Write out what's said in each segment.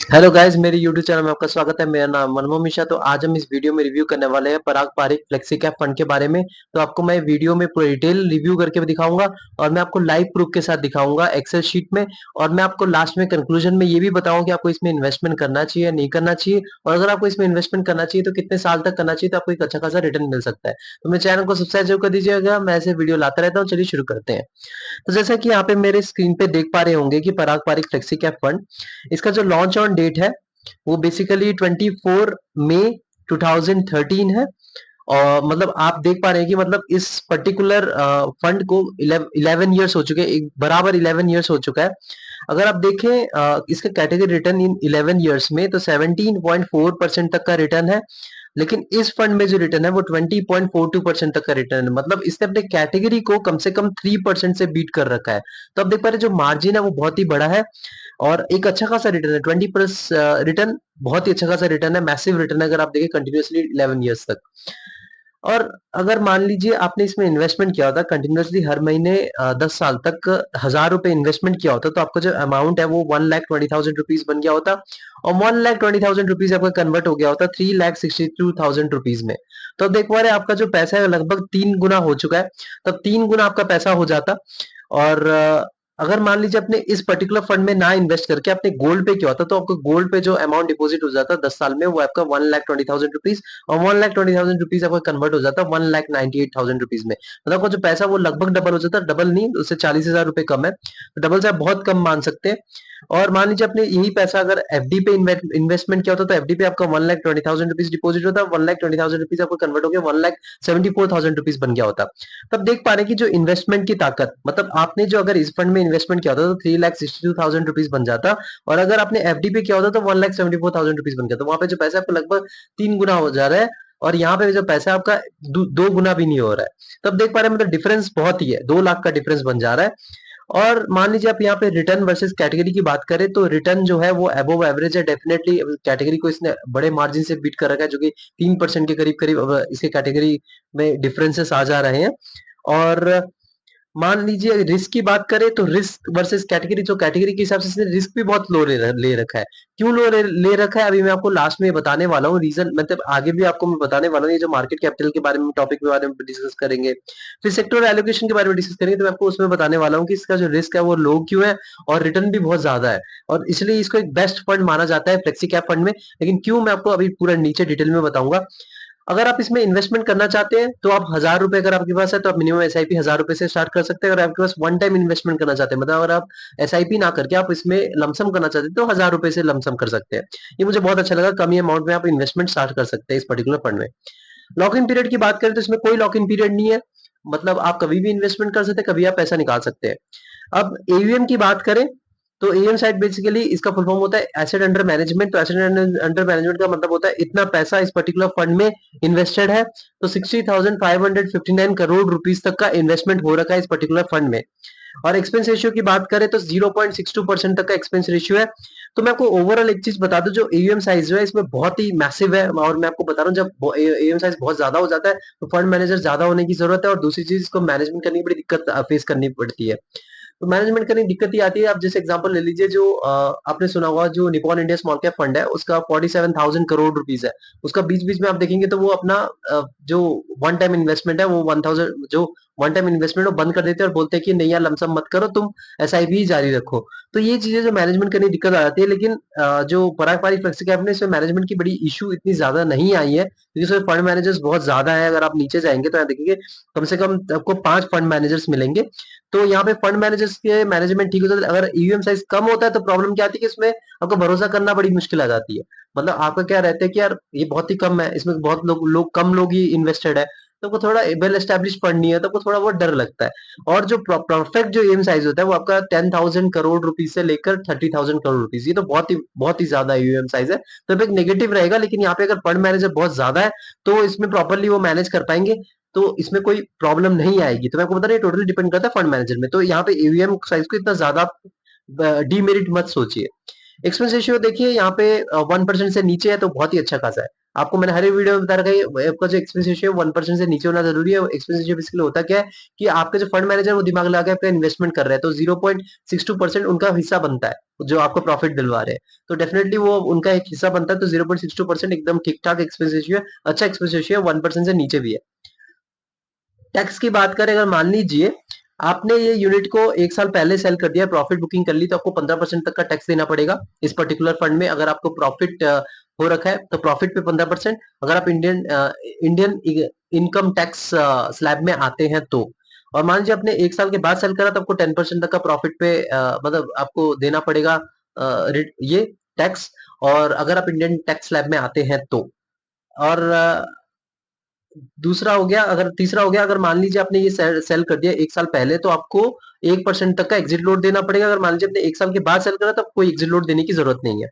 Hello guys, मेरे YouTube channel में आपका स्वागत है। मेरा नाम मनमोह मिश्रा। तो आज हम इस वीडियो में रिव्यू करने वाले हैं पराग पारिक फ्लेक्सी कैप फंड के बारे में। तो आपको मैं वीडियो में पूरा डिटेल रिव्यू करके भी दिखाऊंगा और मैं आपको लाइव प्रूफ के साथ दिखाऊंगा एक्सेल शीट में। और मैं आपको लास्ट में कंक्लूजन में ये भी बताऊंगा कि आपको इसमें इन्वेस्टमेंट करना चाहिए या नहीं करना चाहिए, और अगर आपको इसमें इन्वेस्टमेंट करना चाहिए तो कितने साल तक करना चाहिए, तो आपको एक अच्छा खासा रिटर्न मिल सकता है। तो मेरे चैनल को सब्सक्राइब जरूर कर दीजिएगा, मैं ऐसे वीडियो लाता रहता हूँ। चलिए शुरू करते हैं। तो जैसा कि यहाँ पे मेरे स्क्रीन पे देख पा रहे होंगे कि पराग पारिक फ्लेक्सी कैप फंड, इसका जो लॉन्च ऑन डेट है वो बेसिकली 24 मई 2013 है। और मतलब आप देख पा रहे हैं कि मतलब इस पर्टिकुलर फंड को 11 ईयर्स हो चुके हैं, एक बराबर 11 ईयर्स हो चुका है। अगर आप देखें इसका कैटेगरी रिटर्न इन 11 ईयर्स में तो 17.4% तक का रिटर्न है। लेकिन इस फंड में जो रिटर्न है वो 20.42% तक का रिटर्न है। मतलब इसने अपने कैटेगरी को कम से कम 3% से बीट कर रखा है। तो आप देख पा रहे हैं जो मार्जिन है वो बहुत ही बड़ा है और एक अच्छा खासा रिटर्न है। 20+ रिटर्न बहुत ही अच्छा खासा रिटर्न है, मैसिव रिटर्न है अगर आप देखें कंटिन्यूअसली 11 ईयर्स तक। और अगर मान लीजिए आपने इसमें इन्वेस्टमेंट किया होता कंटिन्यूअसली हर महीने 10 साल तक 1,000 रुपए इन्वेस्टमेंट किया होता, तो आपका जो अमाउंट है वो 1,20,000 रुपीज बन गया होता। और 1,20,000 रुपीज आपका कन्वर्ट हो गया होता 3,62,000 रुपीज में। तो अब देख पा रहे हैं आपका जो पैसा है लगभग 3 गुना हो चुका है। तब 3 गुना आपका पैसा हो जाता। और अगर मान लीजिए अपने इस पर्टिकुलर फंड में ना इन्वेस्ट करके अपने गोल्ड पे किया होता, तो आपको गोल्ड पे जो अमाउंट डिपॉजिट हो जाता 10 साल में वो आपका 1,20,000 रुपीज, और 1,20,000 रुपीज आपका कन्वर्ट हो जाता 1,98,000 रुपीज में। मतलब आपका जो पैसा वो लगभग डबल हो जाता, डबल नहीं, उससे 40,000 रुपए कम है, तो डबल से आप बहुत कम मान सकते हैं। और मान लीजिए अपने यही पैसा अगर एफडी पे इन्वेस्टमेंट किया होता, तो एफडी पे आपका 1,20,000 रुपीज डिपॉजिट होता, 1,20,000 रुपीज आपको कन्वर्ट हो गया 1,74,000 रुपीज बन गया होता। तब देख पा रहे हैं कि जो इन्वेस्टमेंट की ताकत, मतलब आपने जो अगर इस फंड में इन्वेस्टमेंट किया होता तो 3,62,000 रुपीज बन जाता, और अगर आपने एफडी पे किया होता तो 1,74,000 रुपीज बन गया। तो वहां पे जो पैसा आपको लगभग 3 गुना हो जा रहा है, और यहाँ पे जो पैसा आपका 2 गुना भी नहीं हो रहा है। तब देख पा रहे हैं मतलब डिफरेंस बहुत ही है, 2 लाख का डिफरेंस बन जा रहा है। और मान लीजिए आप यहाँ पे रिटर्न वर्सेस कैटेगरी की बात करें तो रिटर्न जो है वो अबव एवरेज है डेफिनेटली। कैटेगरी को इसने बड़े मार्जिन से बीट कर रखा है, जो कि 3% के करीब करीब अब इसके कैटेगरी में डिफरेंसेस आ जा रहे हैं। और मान लीजिए रिस्क की बात करें तो रिस्क वर्सेस कैटेगरी, जो कैटेगरी के हिसाब से इसने रिस्क भी बहुत लो ले रखा है। क्यों लो ले रखा है अभी मैं आपको लास्ट में बताने वाला हूँ रीजन, मतलब आगे भी आपको मैं बताने वाला हूँ। ये जो मार्केट कैपिटल के बारे में टॉपिक के बारे में डिस्कस करेंगे, फिर सेक्टर एलोकेशन के बारे में डिस्कस करेंगे, तो मैं आपको उसमें बताने वाला हूँ कि इसका जो रिस्क है वो लो क्यों है और रिटर्न भी बहुत ज्यादा है, और इसलिए इसको एक बेस्ट फंड माना जाता है फ्लेक्सी कैप फंड में। लेकिन क्यों, मैं आपको अभी पूरा नीचे डिटेल में बताऊंगा। अगर आप इसमें इन्वेस्टमेंट करना चाहते हैं तो आप 1,000 रुपए अगर आपके पास है तो आप मिनिमम एसआईपी 1,000 रुपए से स्टार्ट कर सकते हैं। अगर आपके पास वन टाइम इन्वेस्टमेंट करना चाहते हैं, मतलब अगर आप एसआईपी ना करके आप इसमें लमसम करना चाहते हैं, तो 1,000 रुपए से लमसम कर सकते हैं। ये मुझे बहुत अच्छा लगा, कम ही अमाउंट में आप इन्वेस्टमेंट स्टार्ट कर सकते हैं इस पर्टिकुलर फंड में। लॉक इन पीरियड की बात करें तो इसमें कोई लॉक इन पीरियड नहीं है, मतलब आप कभी भी इन्वेस्टमेंट कर सकते हैं, कभी आप पैसा निकाल सकते हैं। अब एयूएम की बात करें तो एएम साइड बेसिकली इसका फुल फॉर्म होता है एसेट अंडर मैनेजमेंट। तो एसेट अंडर मैनेजमेंट का मतलब होता है इतना पैसा इस पर्टिकुलर फंड में इन्वेस्टेड है। तो 60,559 करोड़ रुपीस तक का इन्वेस्टमेंट हो रखा है इस पर्टिकुलर फंड में। और एक्सपेंस रेशियो की बात करें तो 0.62% तक का एक्सपेंस रेशियो है। तो मैं आपको ओवरऑल एक चीज बता दूं, जो एयूएम साइज जो है इसमें बहुत ही मैसिव है, और मैं आपको बता रहा हूँ जब एयूएम साइज बहुत ज्यादा हो जाता है तो फंड मैनेजर ज्यादा होने की जरूरत है, और दूसरी चीज इसको मैनेजमेंट करने की बड़ी दिक्कत फेस करनी पड़ती है। तो मैनेजमेंट करने की दिक्कत ही आती है। आप जैसे एग्जांपल ले लीजिए, जो आपने सुना होगा जो Nippon India small cap fund है उसका 47,000 करोड़ रुपीस है। उसका बीच बीच में आप देखेंगे तो वो अपना जो वन टाइम इन्वेस्टमेंट है वो 1,000 जो वन टाइम इन्वेस्टमेंट वो बंद कर देते हैं और बोलते हैं कि नहीं यार लमसम मत करो, तुम एसआईपी ही जारी रखो। तो ये चीजें जो मैनेजमेंट करने की दिक्कत आ जाती है। लेकिन जो पराग पारिक फ्लेक्सी कैप में इसमें मैनेजमेंट की बड़ी इशू इतनी ज्यादा नहीं आई है, क्योंकि इसमें फंड मैनेजर्स बहुत ज्यादा है। अगर आप नीचे जाएंगे तो यहाँ देखेंगे कम से कम आपको 5 फंड मैनेजर्स मिलेंगे। तो यहाँ पे फंड मैनेजर्स के मैनेजमेंट ठीक होता है। अगर ईवीएम साइज कम होता है तो प्रॉब्लम क्या आती है कि इसमें आपको भरोसा करना बड़ी मुश्किल आ जाती है। मतलब आपका क्या रहता है कि यार ये बहुत ही कम है, इसमें बहुत कम लोग ही इन्वेस्टेड है, तो आपको थोड़ा वेल एस्टेब्लिश फंड नहीं है, तो आपको थोड़ा बहुत डर लगता है। और जो परफेक्ट जो एम साइज होता है वो आपका 10,000 करोड़ रुपीज से लेकर 30,000 करोड़ रुपीज, ये तो बहुत ही ज्यादा यूएम साइज है। तो एक नेगेटिव रहेगा, लेकिन यहाँ पे अगर फंड मैनेजर बहुत ज्यादा है तो इसमें प्रॉपरली वो मैनेज कर पाएंगे, तो इसमें कोई प्रॉब्लम नहीं आएगी। तो मैं आपको बता रहा हूँ टोटली डिपेंड करता है फंड मैनेजर में। तो यहाँ पे एवीएम साइज को इतना ज्यादा डीमेरिट मत सोचिए। एक्सपेंस रेशियो देखिए यहाँ पे 1% से नीचे है तो बहुत ही अच्छा खासा है। आपको मैंने हर एक वीडियो में बता रखा है आपका जो एक्सपेंस रेशियो 1% से नीचे होना जरूरी है। एक्सपेंस रेशियो बेसिकली होता क्या है कि आपका जो फंड मैनेजर वो दिमाग लगा के आपका इन्वेस्टमेंट कर रहे हैं, तो 0.62% उनका हिस्सा बनता है जो आपको प्रॉफिट दिलवा रहे हैं। तो डेफिनेटली वो उनका एक हिस्सा बनता है, तो 0.62% एकदम ठीक ठाक एक्सपेंस रेशियो है, अच्छा एक्सपेंस रेशियो है, 1% से नीचे भी है। टैक्स की बात करें, अगर मान लीजिए आपने ये यूनिट को 1 साल पहले सेल कर दिया, प्रॉफिट बुकिंग कर ली, तो आपको 15% तक का टैक्स देना पड़ेगा इस पर्टिकुलर फंड में। अगर आपको प्रॉफिट हो रखा है तो प्रॉफिट पे 15%, अगर आप इंडियन इनकम टैक्स स्लैब में आते हैं तो। और मान लीजिए आपने 1 साल के बाद सेल करा तो आपको 10% तक का प्रॉफिट पे मतलब आपको देना पड़ेगा ये टैक्स, और अगर आप इंडियन टैक्स स्लैब में आते हैं तो। और दूसरा हो गया, अगर तीसरा हो गया, अगर मान लीजिए आपने ये सेल कर दिया 1 साल पहले तो आपको 1% तक का एग्जिट लोड देना पड़ेगा। अगर मान लीजिए आपने 1 साल के बाद सेल करा तो कोई एग्जिट लोड देने की जरूरत नहीं है।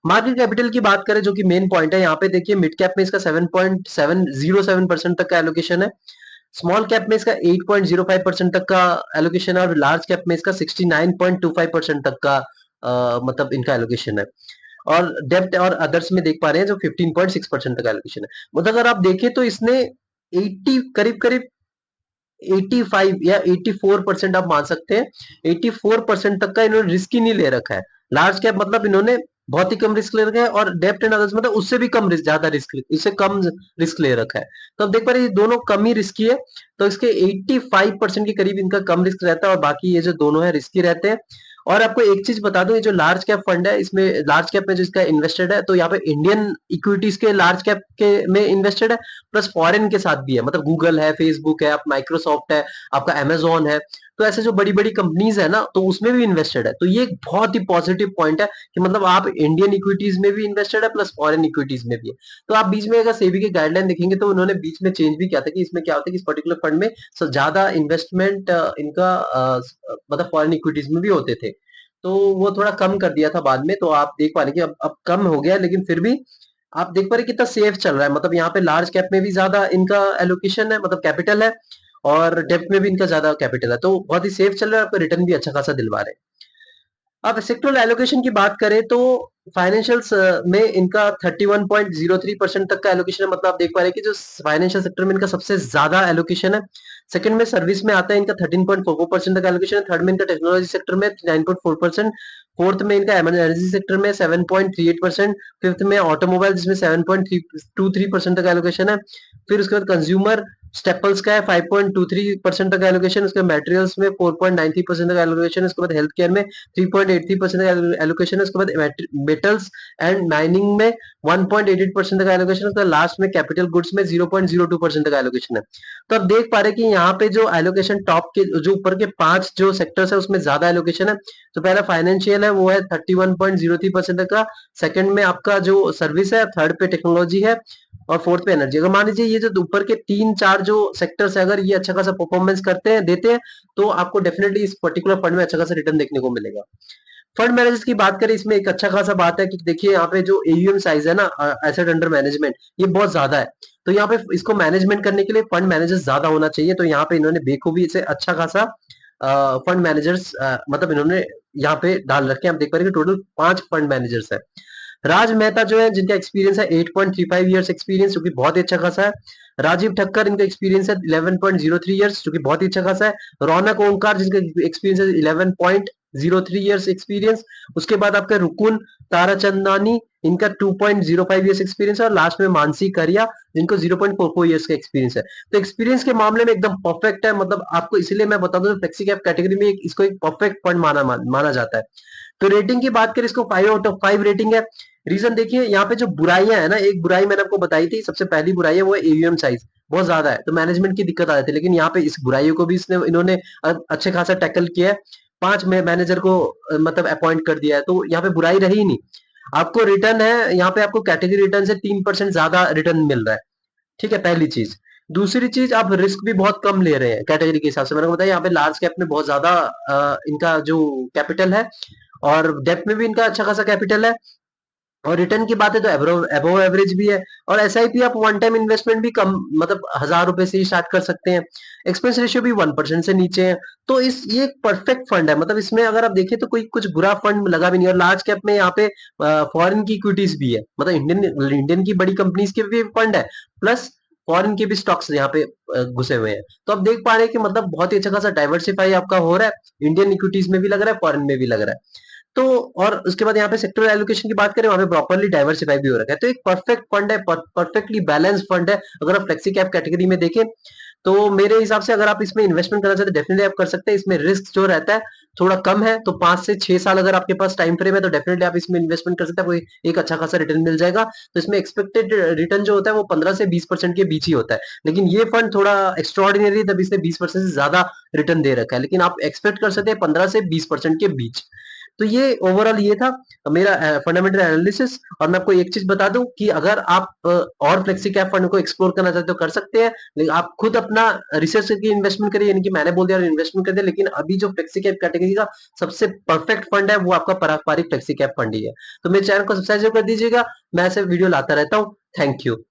मार्केट कैपिटल की बात करें जो कि मेन पॉइंट है, यहाँ पे देखिए मिड कैप में इसका 7.707% तक का एलोकेशन है, स्मॉल कैप में इसका 8.05% तक का एलोकेशन है, और लार्ज कैप में इसका 69.25% तक का मतलब इनका एलोकेशन है। और डेब्ट और अदर्स में देख पा रहे हैं जो 15.6% तक एलोकेशन है। मतलब अगर आप देखें तो इसने 80 करीब करीब 85 या 84% आप मान सकते हैं, 84% तक का इन्होंने रिस्क ही नहीं ले रखा है। लार्ज कैप मतलब इन्होंने बहुत ही कम रिस्क ले रखा है, और डेप्ट एंड अदर्स मतलब उससे भी कम रिस्क, ज्यादा रिस्क, इससे कम रिस्क ले रखा है। तो आप देख पा रहे हैं ये दोनों कम ही रिस्की है, तो इसके 85% के करीब इनका कम रिस्क रहता है, और बाकी ये जो दोनों है रिस्की रहते हैं। और आपको एक चीज बता दूं, ये जो लार्ज कैप फंड है, इसमें लार्ज कैप में जो इसका इन्वेस्टेड है, तो यहाँ पे इंडियन इक्विटीज के लार्ज कैप के में इन्वेस्टेड है, प्लस फॉरेन के साथ भी है, मतलब गूगल है, फेसबुक है, माइक्रोसॉफ्ट है, आपका अमेजोन है, तो ऐसे जो बड़ी बड़ी कंपनीज है ना, तो उसमें भी इन्वेस्टेड है। तो ये एक बहुत ही पॉजिटिव पॉइंट है कि मतलब आप इंडियन इक्विटीज में भी इन्वेस्टेड है, प्लस फॉरेन इक्विटीज में भी है। तो आप बीच में अगर सेबी के गाइडलाइन देखेंगे तो उन्होंने बीच में चेंज भी किया था कि इसमें क्या होता है कि इस पर्टिकुलर फंड में ज्यादा इन्वेस्टमेंट इनका मतलब फॉरेन इक्विटीज में भी होते थे, तो वो थोड़ा कम कर दिया था बाद में। तो आप देख पा रहे हैं कि अब कम हो गया, लेकिन फिर भी आप देख पा रहे कितना सेफ चल रहा है। मतलब यहाँ पे लार्ज कैप में भी ज्यादा इनका एलोकेशन है, मतलब कैपिटल है, और डेप्थ में भी इनका ज्यादा कैपिटल है, तो बहुत ही सेफ चल रहा है, आपको रिटर्न भी अच्छा खासा दिलवा रहे हैं। अब सेक्टरल एलोकेशन की बात करें तो फाइनेंशियल्स में इनका 31.03% तक का एलोकेशन है। मतलब आप देख पा रहे हैं कि जो फाइनेंशियल सेक्टर में इनका सबसे ज्यादा एलोकेशन है। सेकंड में सर्विस में आता है इनका 13.44% तक एलोकेशन है। थर्ड में इनका टेक्नोलॉजी सेक्टर में 9.4%। फोर्थ में इनका एनर्जी सेक्टर में 7.38%। फिफ्थ में ऑटोमोबाइल जिसमें 7.23% तक एलोकेशन है। फिर उसके बाद कंज्यूमर स्टेपल्स का है 5.23% तक एलोकेशन। उसके मटेरियल्स में 4.93% तक एलोकेशन। उसके बाद हेल्थ केयर में 3.83% का एलोकेशन है। उसके बाद मेटल्स एंड माइनिंग में 1.88% का एलोकेशन है। उसके लास्ट में कैपिटल गुड्स में 0.02% का एलोकेशन है। तो आप देख पा रहे हैं कि यहाँ पे जो एलोकेशन टॉप के जो ऊपर के 5 जो सेक्टर्स है उसमें ज्यादा एलोकेशन है। तो पहला फाइनेंशियल है वो है 31.03% का, सेकंड में आपका जो सर्विस है, थर्ड पे टेक्नोलॉजी है, और फोर्थ पे एनर्जी। अगर मान लीजिए ये जो ऊपर के 3-4 जो सेक्टर्स है अगर ये अच्छा खासा परफॉर्मेंस करते हैं, देते हैं, तो आपको डेफिनेटली इस पर्टिकुलर फंड में अच्छा खासा रिटर्न देखने को मिलेगा। फंड मैनेजर्स की बात करें, इसमें एक अच्छा खासा बात है कि देखिए यहाँ पे जो एयूएम साइज है ना, एसेट अंडर मैनेजमेंट, ये बहुत ज्यादा है। तो यहाँ पे इसको मैनेजमेंट करने के लिए फंड मैनेजर्स ज्यादा होना चाहिए। तो यहाँ पे इन्होंने बेखूबी से अच्छा खासा फंड मैनेजर्स मतलब इन्होंने यहाँ पे डाल रखे हैं। आप देख पा रहे हैं कि टोटल 5 फंड मैनेजर्स है। राज मेहता जो है जिनका एक्सपीरियंस है 8.35 इयर्स एक्सपीरियंस, जो कि बहुत ही अच्छा खासा है। राजीव ठक्कर इनका एक्सपीरियंस है 11.03 इयर्स, जो कि बहुत ही अच्छा खासा है। रौनक ओंकार जिनका एक्सपीरियंस है 11.03 इयर्स एक्सपीरियंस। उसके बाद आपका रुकुन ताराचंदानी, इनका 2.05 इयर्स एक्सपीरियंस है। और लास्ट में मानसी करिया जिनको 0.44 इयर्स का एक्सपीरियंस है। तो एक्सपीरियंस के मामले में एकदम परफेक्ट है। मतलब आपको इसलिए मैं बता दूं फ्लेक्सी कैप कैटेगरी में इसको एक परफेक्ट फंड माना जाता है। तो रेटिंग की बात करें, इसको 5/5 रेटिंग है। रीजन देखिए यहाँ पे जो बुराइयां है ना, एक बुराई मैंने आपको बताई थी, सबसे पहली बुराई है वो एयूएम साइज बहुत ज्यादा है, तो मैनेजमेंट की दिक्कत आ जाती है। लेकिन यहाँ पे इस बुराइयों को भी इन्होंने अच्छे खासा टैकल किया है। 5 मैनेजर को मतलब अपॉइंट कर दिया है, तो यहाँ पे बुराई रही ही नहीं। आपको रिटर्न है यहाँ पे, आपको कैटेगरी रिटर्न से 3% ज्यादा रिटर्न मिल रहा है। ठीक है, पहली चीज। दूसरी चीज, आप रिस्क भी बहुत कम ले रहे हैं कैटेगरी के हिसाब से। मैंने बताया यहाँ पे लार्ज कैप में बहुत ज्यादा इनका जो कैपिटल है, और डेप्थ में भी इनका अच्छा खासा कैपिटल है। और रिटर्न की बात है तो अबव एवरेज भी है। और एसआईपी आप वन टाइम इन्वेस्टमेंट भी कम, मतलब 1000 रुपए से ही स्टार्ट कर सकते हैं। एक्सपेंस रेशियो भी 1% से नीचे है। तो इस ये एक परफेक्ट फंड है, मतलब इसमें अगर आप देखें तो कोई कुछ बुरा फंड लगा भी नहीं। और लार्ज कैप में यहाँ पे फॉरेन की इक्विटीज भी है, मतलब इंडियन इंडियन की बड़ी कंपनीज के भी फंड है, प्लस फॉरेन के भी स्टॉक्स यहाँ पे घुसे हुए हैं। तो आप देख पा रहे हैं कि मतलब बहुत ही अच्छा खासा डाइवर्सिफाई आपका हो रहा है, इंडियन इक्विटीज में भी लग रहा है, फॉरेन में भी लग रहा है। तो और उसके बाद यहाँ पे सेक्टर एलोकेशन की बात करें, वहां पे प्रॉपर्ली डाइवर्सिफाई भी हो रखा है। तो एक परफेक्ट फंड है, परफेक्टली बैलेंस फंड है। अगर आप फ्लेक्सी कैप कैटेगरी में देखें तो मेरे हिसाब से अगर आप इसमें इन्वेस्टमेंट करना चाहते हैं डेफिनेटली आप कर सकते हैं। इसमें रिस्क जो रहता है थोड़ा कम है, तो 5 से 6 साल अगर आपके पास टाइम फ्रेम है तो डेफिनेटली आप इसमें इन्वेस्टमेंट कर सकते हैं, कोई एक अच्छा खासा रिटर्न मिल जाएगा। तो इसमें एक्सपेक्टेड रिटर्न जो होता है वो 15 से 20% के बीच ही होता है। लेकिन ये फंड थोड़ा एक्स्ट्रॉर्डिनरी, तब इसने 20% से ज्यादा रिटर्न दे रखा है, लेकिन आप एक्सपेक्ट कर सकते हैं 15 से 20% के बीच। तो ये ओवरऑल ये था मेरा फंडामेंटल एनालिसिस। और मैं आपको एक चीज बता दूं कि अगर आप और फ्लेक्सी कैप फंड को एक्सप्लोर करना चाहते हो कर सकते हैं, लेकिन आप खुद अपना रिसर्च करके इन्वेस्टमेंट करिए, यानी कि मैंने बोल दिया इन्वेस्टमेंट कर दिया। लेकिन अभी जो फ्लेक्सी कैप कैटेगरी का सबसे परफेक्ट फंड है वो आपका पारंपरिक फ्लेक्सी कैप फंड ही है। तो मेरे चैनल को सब्सक्राइब कर दीजिएगा, मैं ऐसे वीडियो लाता रहता हूँ। Thank you.